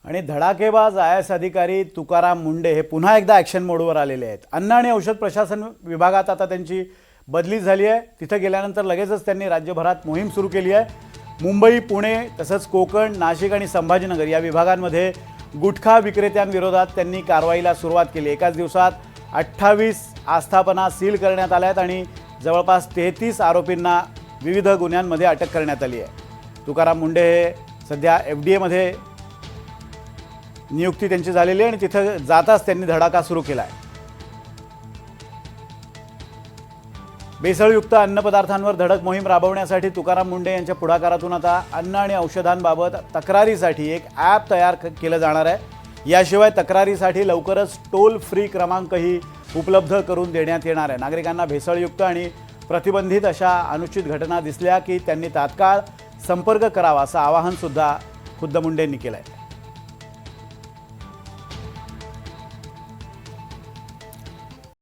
आणि धडाकेबाज I S अधिकारी तुकाराम मुंडे हे पुन्हा एकदा ॲक्शन मोडवर आलेले आहेत। अन्न आणि औषध प्रशासन विभागात आता त्यांची बदली झाली आहे। तिथे गेल्यानंतर लगेचच त्यांनी राज्यभरात मोहीम सुरू केली आहे। मुंबई, पुणे तसंच कोकण, नाशिक आणि संभाजीनगर या विभागांमध्ये गुटखा विक्रेत्यांविरोधात त्यांनी कारवाईला सुरुवात केली। एकाच दिवसात 28 आस्थापना सील करण्यात आल्या आहेत आणि जवळपास 33 आरोपींना विविध गुन्ह्यांमध्ये अटक करण्यात आली आहे। तुकाराम मुंडे हे सध्या FDA मध्ये नियुक्ती त्यांची झालेली आहे आणि तिथे जाताच त्यांनी धडाका सुरू केला आहे। बेसळयुक्त अन्नपदार्थांवर धडक मोहीम राबवण्यासाठी तुकाराम मुंडे यांच्या पुढाकारातून आता अन्न आणि औषधांबाबत तक्रारीसाठी एक ॲप तयार केलं जाणार आहे। याशिवाय तक्रारीसाठी लवकरच टोल फ्री क्रमांकही उपलब्ध करून देण्यात येणार आहे। नागरिकांना भेसळयुक्त आणि प्रतिबंधित अशा अनुचित घटना दिसल्या की त्यांनी तात्काळ संपर्क करावा असं आवाहन सुद्धा खुद्द मुंडेंनी केलं आहे।